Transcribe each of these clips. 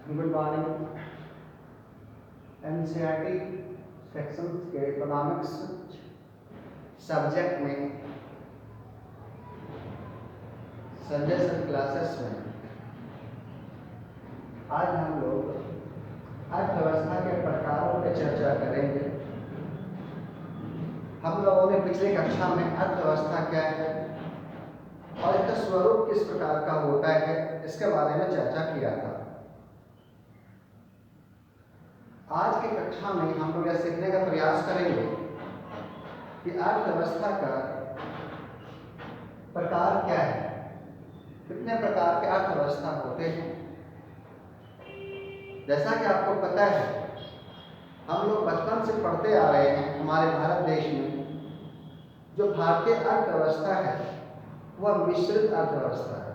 Good morning. NCERT section के economics subject में Sanjay sir classes में आज हम लोग अर्थव्यवस्था के प्रकारों पर चर्चा करेंगे। हम लोगों ने पिछली कक्षा में अर्थव्यवस्था क्या है और इसका स्वरूप किस प्रकार का होता है इसके बारे में चर्चा किया था। आज की कक्षा में हम लोग यह सीखने का प्रयास करेंगे कि अर्थव्यवस्था का प्रकार क्या है, कितने प्रकार के अर्थव्यवस्था होते हैं। जैसा कि आपको पता है, हम लोग बचपन से पढ़ते आ रहे हैं हमारे भारत देश में जो भारतीय अर्थव्यवस्था है वह मिश्रित अर्थव्यवस्था है।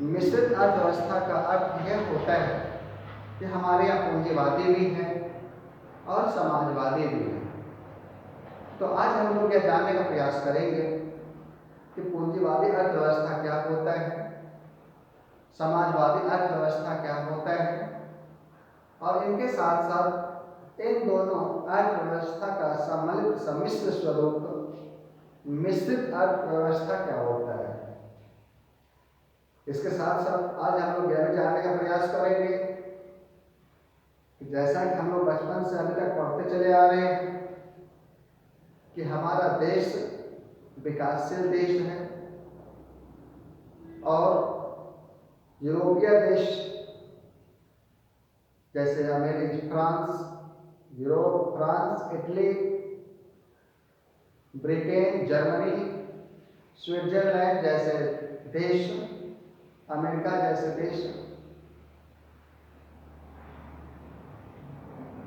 मिश्रित अर्थव्यवस्था का अर्थ यह होता है कि हमारे यहाँ पूंजीवादी भी हैं और समाजवादी भी हैं। तो आज हम लोग यह जानने का प्रयास करेंगे कि पूंजीवादी अर्थव्यवस्था क्या होता है, समाजवादी अर्थव्यवस्था क्या होता है और इनके साथ साथ इन दोनों अर्थव्यवस्था का सम्मिलित सम्मिश्र स्वरूप मिश्रित अर्थव्यवस्था क्या होता है। इसके साथ साथ आज हम लोग यह भी जानने का प्रयास करेंगे कि जैसा कि हम लोग बचपन से अभी तक पढ़ते चले आ रहे हैं कि हमारा देश विकासशील देश है और यूरोपीय देश जैसे America, France, Italy, Britain, Germany, Switzerland जैसे देश, अमेरिका जैसे देश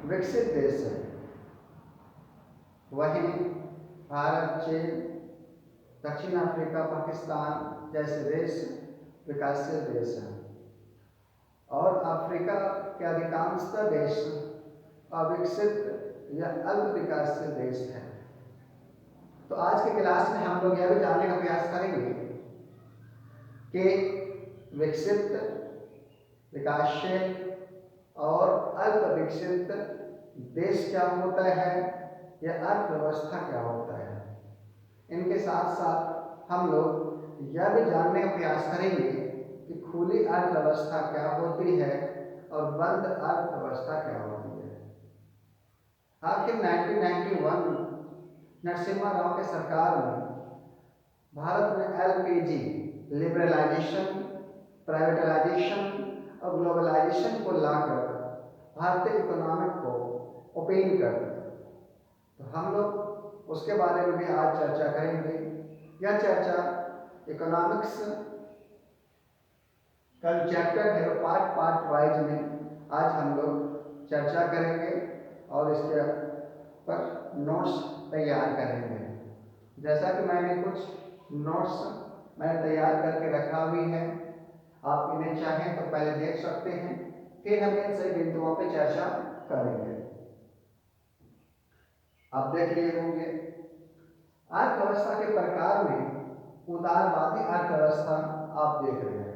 विकसित देश है। वहीं भारत, चीन, दक्षिण अफ्रीका, पाकिस्तान जैसे देश विकासशील देश हैं और अफ्रीका के अधिकांशतः देश अविकसित या अल्प विकासशील देश हैं। तो आज के क्लास में हम लोग यह भी जानने का प्रयास करेंगे कि विकसित, विकासशील और अल्प विकसित देश क्या होता है या अर्थव्यवस्था क्या होता है। इनके साथ साथ हम लोग यह भी जानने का प्रयास करेंगे कि खुली अर्थव्यवस्था क्या होती है और बंद अर्थव्यवस्था क्या होती है। आखिर 1991 नरसिम्हा राव के सरकार में भारत में एलपीजी, लिबरलाइजेशन, प्राइवेटाइजेशन और ग्लोबलाइजेशन को लाकर भारतीय इकोनॉमिक को ओपन कर दिया। तो हम लोग उसके बारे में भी आज चर्चा करेंगे। यह चर्चा इकोनॉमिक्स का चैप्टर है, पार्ट वाइज में आज हम लोग चर्चा करेंगे और इसके पर नोट्स तैयार करेंगे। जैसा कि मैंने कुछ नोट्स तैयार करके रखा भी है, आप इन्हें चाहें तो पहले देख सकते हैं, फिर हम इन सभी बिंदुओं पर चर्चा करेंगे। आप देख लिए होंगे अर्थव्यवस्था के प्रकार में उदारवादी अर्थव्यवस्था आप देख रहे हैं।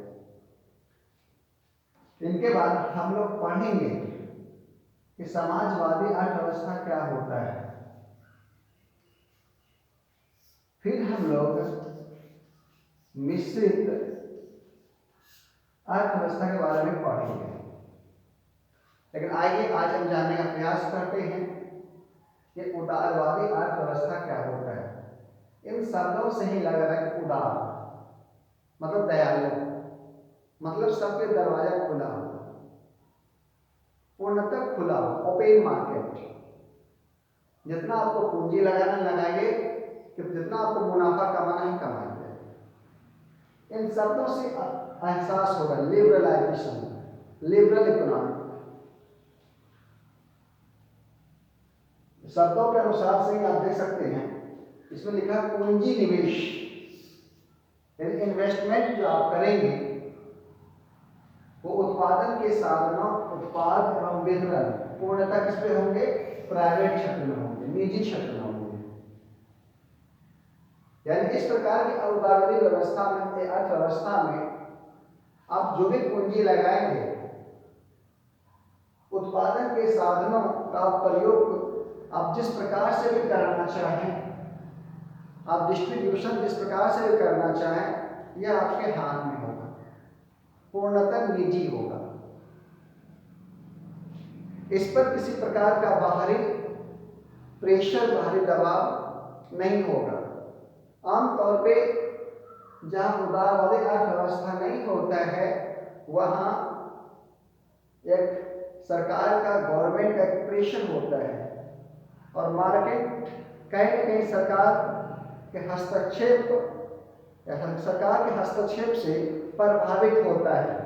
इनके बाद हम लोग पढ़ेंगे कि समाजवादी अर्थव्यवस्था क्या होता है। फिर हम लोग मिश्रित अर्थव्यवस्था के बारे में पढ़ेंगे। लेकिन आइए आज हम जानने का प्रयास करते हैं कि उदारवादी अर्थव्यवस्था क्या होता है। इन शब्दों से ही लग रहा है कि उदार मतलब दयालु, मतलब सबके दरवाजा खुला हुआ, पूर्णतः खुला हुआ, ओपन मार्केट। जितना आपको पूंजी लगाना लगाइए, कि जितना आपको मुनाफा कमाना है कमाइए। इन शब्दों से एहसास होगा लिबरलाइजेशन, लिबरल इकोनॉमी। शब्दों के अनुसार से ही आप देख सकते हैं, इसमें लिखा है पूंजी निवेश, इन्वेस्टमेंट जो आप करेंगे वो उत्पादन के साधनों, उत्पाद एवं वितरण पूर्णतः किस पे होंगे, प्राइवेट क्षेत्र में होंगे, निजी क्षेत्र में होंगे। यानी इस प्रकार की उदारवादी व्यवस्था में, अर्थव्यवस्था में आप जो भी पूंजी लगाएंगे उत्पादन के साधनों का प्रयोग आप जिस प्रकार से भी करना चाहें, आप डिस्ट्रीब्यूशन जिस प्रकार से भी करना चाहें, यह आपके हाथ में होगा, पूर्णतः निजी होगा। इस पर किसी प्रकार का बाहरी प्रेशर, बाहरी दबाव नहीं होगा। आमतौर पे जहाँ उदारवादी अर्थव्यवस्था नहीं होता है, वहाँ एक सरकार का, गवर्नमेंट का एक प्रेशर होता है और मार्केट कहीं न कहीं सरकार के हस्तक्षेप या सरकार के हस्तक्षेप से प्रभावित होता है।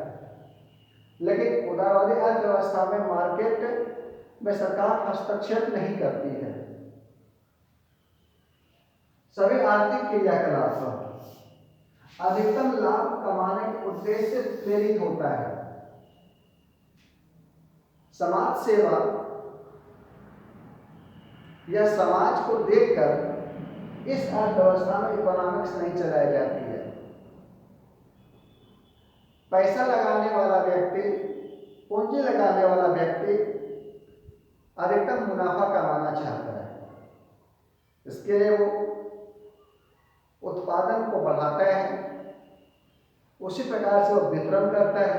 लेकिन उदारवादी अर्थव्यवस्था में मार्केट में सरकार हस्तक्षेप नहीं करती है। सभी आर्थिक क्रियाकलाप अधिकतम लाभ कमाने के उद्देश्य से प्रेरित होता है। समाज सेवा या समाज को देखकर इस अर्थव्यवस्था में इकोनॉमिक्स नहीं चलाई जाती है। पैसा लगाने वाला व्यक्ति, पूंजी लगाने वाला व्यक्ति अधिकतम मुनाफा कमाना चाहता है। इसके लिए वो उत्पादन को बढ़ाता है, उसी प्रकार से वो वितरण करता है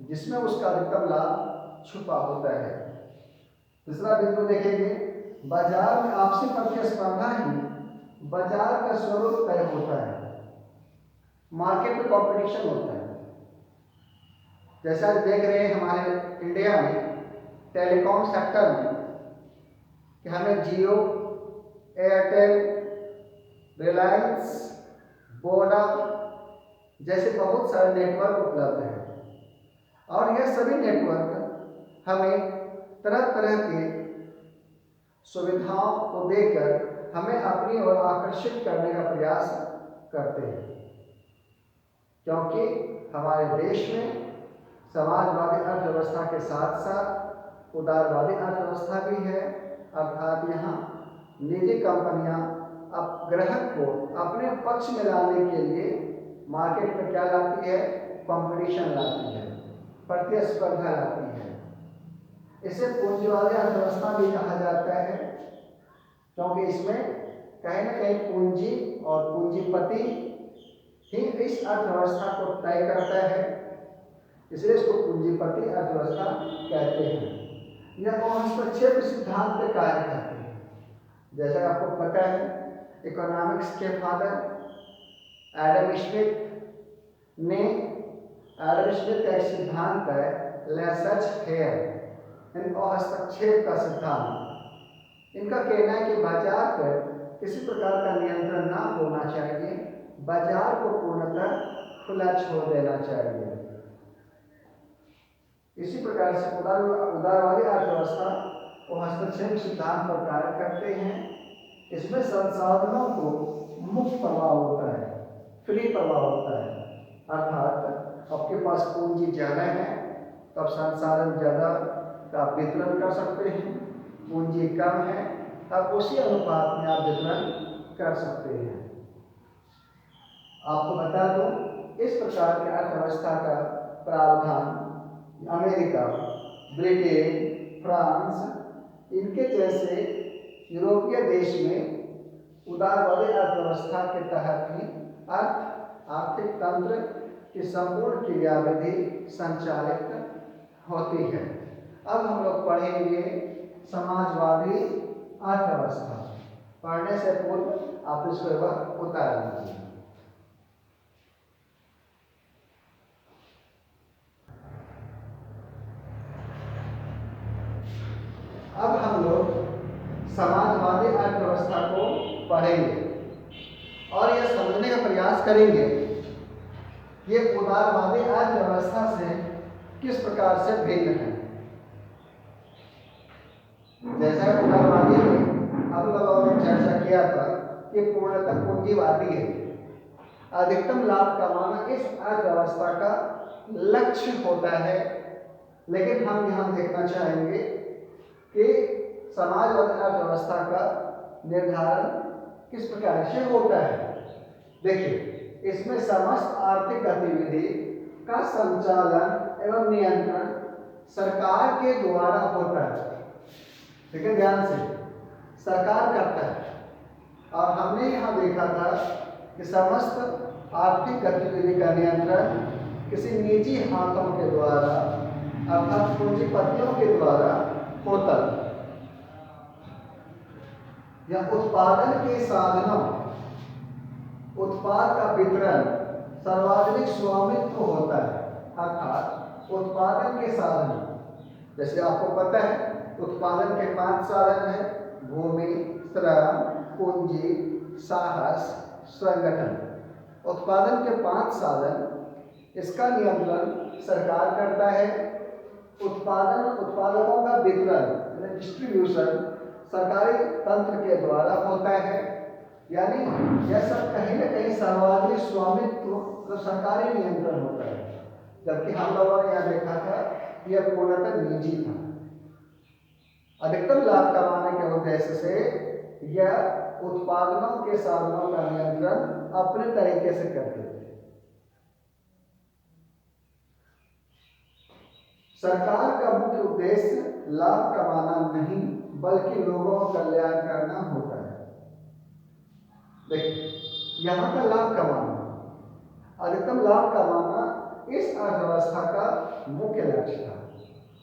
जिसमें उसका अधिकतम लाभ छुपा होता है। दूसरा बिंदु देखेंगे, बाजार में आपसी प्रतिस्पर्धा ही बाजार का स्वरूप तय होता है। मार्केट में कंपटीशन होता है। जैसा देख रहे हैं हमारे इंडिया में टेलीकॉम सेक्टर में कि हमें जियो, एयरटेल, रिलायंस, वोडा जैसे बहुत सारे नेटवर्क उपलब्ध हैं और यह सभी नेटवर्क हमें तरह तरह के सुविधाओं को देकर हमें अपनी ओर आकर्षित करने का प्रयास करते हैं, क्योंकि हमारे देश में समाजवादी अर्थव्यवस्था के साथ साथ उदारवादी अर्थव्यवस्था भी है। अर्थात यहाँ निजी कंपनियां अब ग्राहक को अपने पक्ष में लाने के लिए मार्केट में क्या लाती है, कंपटीशन लाती है, प्रतिस्पर्धा लाती है। इसे पूंजीवादी अर्थव्यवस्था भी कहा जाता है, क्योंकि इसमें कहीं न कहीं पूंजी और पूंजीपति ही इस अर्थव्यवस्था को तय करता है, इसलिए इसको पूंजीपति अर्थव्यवस्था कहते हैं। यह हस्तक्षेप सिद्धांत पे कार्य करते हैं। जैसा आपको पता है, इकोनॉमिक्स के फादर एडम स्मिथ का एक सिद्धांत है, लेसच-फेयर, हस्तक्षेप का सिद्धांत। इनका कहना है कि बाजार पर किसी प्रकार का नियंत्रण ना होना चाहिए, बाजार को पूर्णतः खुला छोड़ देना चाहिए। इसी प्रकार से उदारवादी अर्थव्यवस्था वो हस्तक्षेप सिद्धांत पर कार्य करते हैं। इसमें संसाधनों को मुक्त प्रवाह होता है, फ्री प्रवाह होता है। अर्थात आपके पास पूंजी ज़्यादा है तो आप संसाधन ज़्यादा का आप वितरण कर सकते हैं, पूंजी कम है तब उसी अनुपात में आप वितरण कर सकते हैं। आपको बता दूं, इस प्रकार की अर्थव्यवस्था का प्रावधान अमेरिका, ब्रिटेन, फ्रांस इनके जैसे यूरोपीय देश में उदारवादी अर्थव्यवस्था के तहत ही आर्थिक तंत्र की संपूर्ण क्रियाविधि संचालित होती है। अब हम लोग पढ़ेंगे समाजवादी अर्थव्यवस्था। पढ़ने से पूर्व आप इसको एक बार उतार लीजिए। अब हम लोग समाजवादी अर्थव्यवस्था को पढ़ेंगे और यह समझने का प्रयास करेंगे ये उदारवादी अर्थव्यवस्था से किस प्रकार से भिन्न है। जैसा उदारवादी में हम लोगों ने चर्चा किया था कि पूर्णतः पूंजीवादी है, अधिकतम लाभ कमाना इस अर्थव्यवस्था का लक्ष्य होता है। लेकिन हम यहाँ देखना चाहेंगे कि समाजवादी अर्थव्यवस्था का निर्धारण किस प्रकार से होता है। देखिए, इसमें समस्त आर्थिक गतिविधि का संचालन एवं नियंत्रण सरकार के द्वारा होता है। ठीक है, ध्यान से, सरकार करता है। और हमने यहाँ देखा था कि समस्त आर्थिक गतिविधि का नियंत्रण किसी निजी हाथों के द्वारा अर्थात पूंजीपतियों के द्वारा होता है। या उत्पादन के साधनों, उत्पाद का वितरण सार्वजनिक स्वामित्व होता है। अर्थात उत्पादन के साधन, जैसे आपको पता है उत्पादन के 5 साधन है: भूमि, श्रम, पूंजी, साहस, संगठन। उत्पादन के 5 साधन, इसका नियंत्रण सरकार करता है। उत्पादकों का वितरण डिस्ट्रीब्यूशन सरकारी तंत्र के द्वारा होता है। यानी यह सब कहीं न कहीं सार्वजनिक स्वामित्व तो सरकारी नियंत्रण होता है, जबकि हम लोगों ने यह देखा था कि यह पूर्णतः निजी था। अधिकतम लाभ कमाने के उद्देश्य से यह उत्पादनों के साधनों का नियंत्रण अपने तरीके से करते थे। सरकार का मुख्य उद्देश्य लाभ कमाना नहीं बल्कि लोगों का कल्याण करना होता है। देखिए, यहाँ का लाभ कमाना, अधिकतम लाभ कमाना इस अर्थव्यवस्था का मुख्य लक्ष्य था।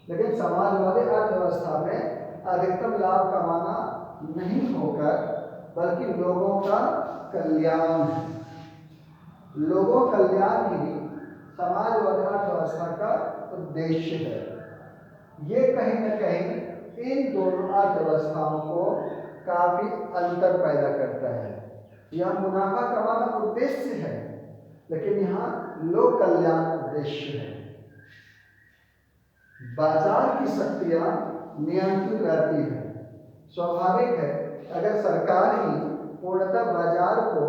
लेकिन समाजवादी अर्थव्यवस्था में अधिकतम लाभ कमाना नहीं होकर बल्कि लोगों का कल्याण है। लोगों कल्याण ही समाजवादी अर्थव्यवस्था का उद्देश्य है। ये कहीं न कहीं इन दोनों अर्थव्यवस्थाओं को काफी अंतर पैदा करता है। यह मुनाफा कमाना उद्देश्य है, लेकिन यहाँ लोक कल्याण उद्देश्य है। बाजार की शक्तियां नियंत्रित रहती है। स्वाभाविक है, अगर सरकार ही पूर्णतः बाजार को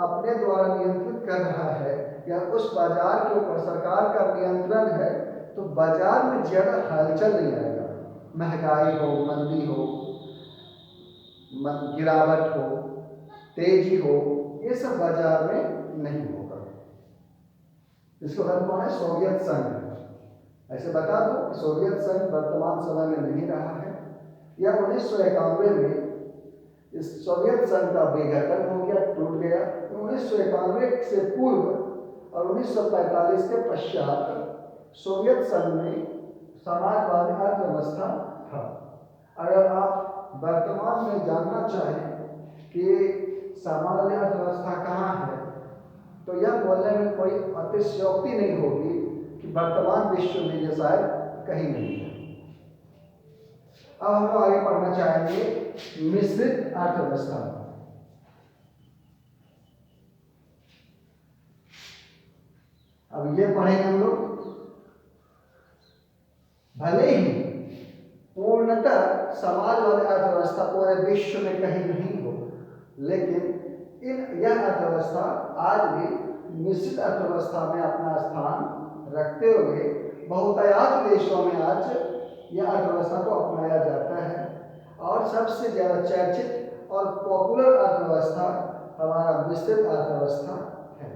अपने द्वारा नियंत्रित कर रहा है या उस बाजार के ऊपर सरकार का नियंत्रण है, तो बाजार में ज्यादा हलचल नहीं आएगा। महंगाई हो, मंदी हो, गिरावट हो, तेजी हो, ये सब बाजार में नहीं होगा। इसको उदाहरण कौन है? सोवियत संघ। ऐसे बता दो कि सोवियत संघ वर्तमान समय में नहीं रहा है। यह 1991 में इस सोवियत संघ का विघटन हो गया, टूट गया। 1991 से पूर्व और 1945 के पश्चात सोवियत संघ में समाजवादी अर्थव्यवस्था था। अगर आप वर्तमान में जानना चाहें कि समाजवादी अर्थव्यवस्था कहाँ है, तो यह बोलने में कोई अतिशयोक्ति नहीं होगी कि वर्तमान विश्व में यह शायद कहीं नहीं है। अब हम लोग आगे पढ़ना चाहेंगे मिश्रित अर्थव्यवस्था। अब ये पढ़ेंगे हम लोग। भले ही पूर्णतः समाजवादी अर्थव्यवस्था पूरे विश्व में कहीं नहीं हो, लेकिन यह अर्थव्यवस्था आज भी मिश्रित अर्थव्यवस्था में अपना स्थान रखते हुए बहुतायत देशों में आज यह अर्थव्यवस्था को अपनाया जाता है। और सबसे ज्यादा चर्चित और पॉपुलर अर्थव्यवस्था हमारा मिश्रित अर्थव्यवस्था है।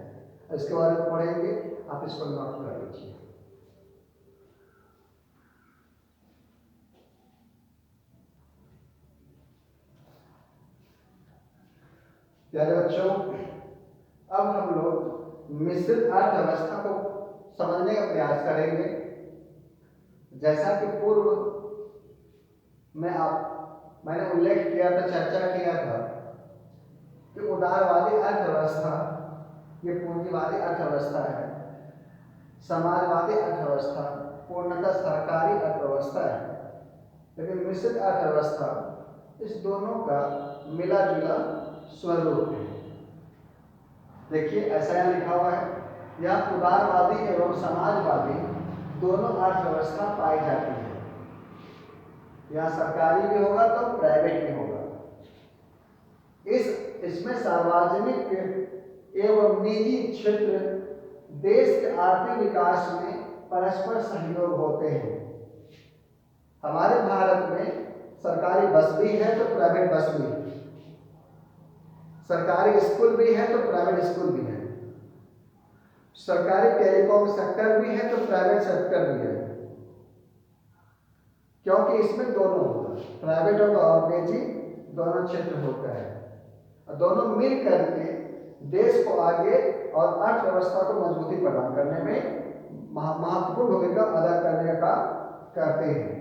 इसके बारे में पढ़ेंगे, आप इसको नोट कर लीजिए। प्यारे बच्चों, अब हम लोग मिश्रित अर्थव्यवस्था को समझने का प्रयास करेंगे। जैसा कि पूर्व में मैंने उल्लेख किया था, चर्चा किया था कि उदारवादी अर्थव्यवस्था ये पूंजीवादी अर्थव्यवस्था है, समाजवादी अर्थव्यवस्था पूर्णतः सरकारी अर्थव्यवस्था है। लेकिन मिश्रित अर्थव्यवस्था इस दोनों का मिला जुला स्वरूप है। देखिए, ऐसा यहाँ लिखा हुआ है, यह उदारवादी एवं समाजवादी दोनों अर्थव्यवस्था पाई जाती है। यहाँ सरकारी भी होगा तो प्राइवेट भी होगा। इसमें सार्वजनिक एवं निजी क्षेत्र देश के आर्थिक विकास में परस्पर सहयोग होते हैं। हमारे भारत में सरकारी बस भी है तो प्राइवेट बस भी है, सरकारी स्कूल भी है तो प्राइवेट स्कूल भी है, सरकारी टेलीकॉम सेक्टर भी है तो प्राइवेट सेक्टर भी है। क्योंकि इसमें दोनों होता है, प्राइवेट और निजी दोनों क्षेत्र होता है, और दोनों मिल करके देश को आगे और अर्थव्यवस्था को मजबूती प्रदान करने में महत्वपूर्ण भूमिका अदा करने का करते हैं।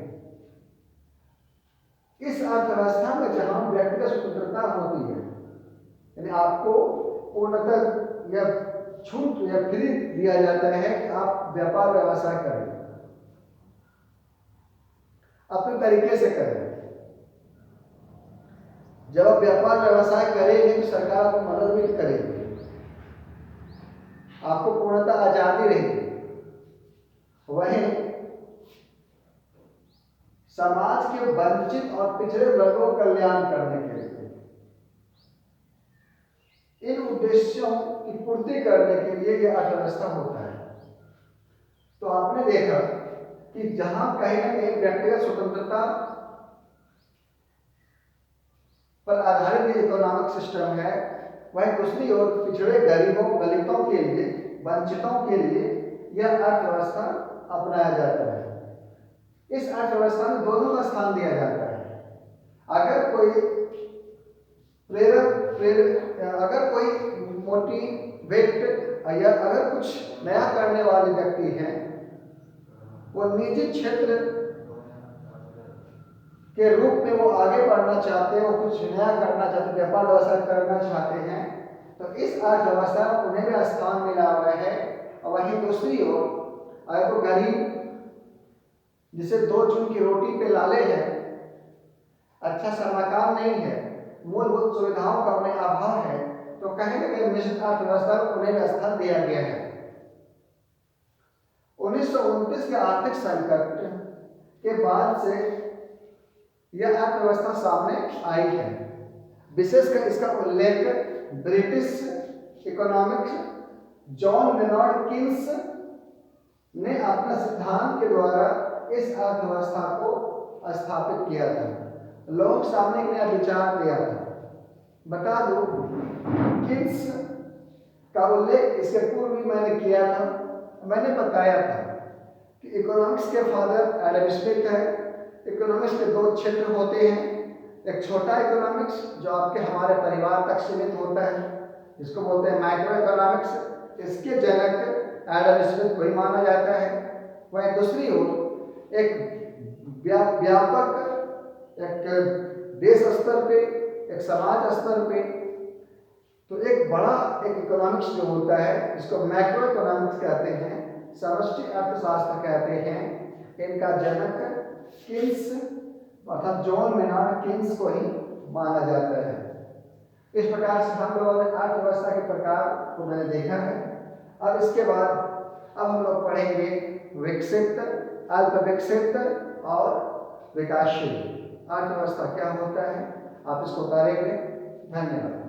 इस अर्थव्यवस्था में जहां व्यक्तिगत स्वतंत्रता होती है, यानी आपको पूर्णतः या छूट या फ्री दिया जाता है कि आप व्यापार व्यवसाय करें, अपने तरीके से करें। जब आप व्यापार व्यवसाय करेंगे तो सरकार आपको मदद भी करेगी, आपको पूर्णतः आजादी रहेगी। वहीं समाज के वंचित और पिछड़े वर्गों का कल्याण करने के लिए, इन उद्देश्यों की पूर्ति करने के लिए यह अर्थव्यवस्था होता है। तो आपने देखा कि जहां कहीं ना कहीं व्यक्तिगत स्वतंत्रता पर आधारित इकोनॉमिक सिस्टम है, वहीं दूसरी ओर पिछड़े गरीबों दलितों के लिए, वंचितों के लिए यह अर्थव्यवस्था अपनाया जाता है। इस अर्थव्यवस्था में दोनों का स्थान दिया जाता है। अगर कोई मोटिवेट या अगर कुछ नया करने वाले व्यक्ति हैं, वो निजी क्षेत्र के रूप में वो आगे बढ़ना चाहते हैं, वो कुछ नया करना चाहते हैं, व्यापार व्यवसाय करना चाहते हैं, तो इस अर्थव्यवस्था में उन्हें भी स्थान मिला हुआ है। और वहीं दूसरी ओर अगर तो गरीब जिसे दो चून की रोटी पे लाले हैं, अच्छा सा मकान नहीं है, मूलभूत सुविधाओं का उन्हें अभाव है, तो कहीं ना कहीं मिश्रित अर्थव्यवस्था को उन्हें भी स्थान दिया गया है। 1929 के आर्थिक संकट के बाद से यह अर्थव्यवस्था सामने आई है। विशेषकर इसका उल्लेख ब्रिटिश इकोनॉमिक्स जॉन मेनॉर्ड किन्स ने अपने सिद्धांत के द्वारा इस अर्थव्यवस्था को स्थापित किया था, लोगों के सामने एक नया विचार दिया था। बता दूं, किन्स का उल्लेख इसके पूर्व भी मैंने किया था। मैंने बताया था कि इकोनॉमिक्स के फादर एडम स्मिथ है। इकोनॉमिक्स के दो क्षेत्र होते हैं, एक छोटा इकोनॉमिक्स जो आपके हमारे परिवार तक सीमित होता है, जिसको बोलते हैं माइक्रो इकोनॉमिक्स। इसके जनक एडम स्मिथ को ही माना जाता है। वहीं दूसरी ओर एक व्यापक, एक देश स्तर पे, एक समाज स्तर पे, तो एक बड़ा एक इकोनॉमिक्स जो होता है, जिसको मैक्रो इकोनॉमिक्स कहते हैं, समष्टि अर्थशास्त्र कहते हैं, इनका जनक किन्स अर्थात जॉन मेनॉर्ड किन्स को ही माना जाता है। इस प्रकार से हम लोगों ने अर्थव्यवस्था के प्रकार को मैंने देखा है। अब इसके बाद अब हम लोग पढ़ेंगे विकसित, अल्प विकसित और विकासशील अर्थव्यवस्था क्या होता है। आप इसको करेंगे। धन्यवाद।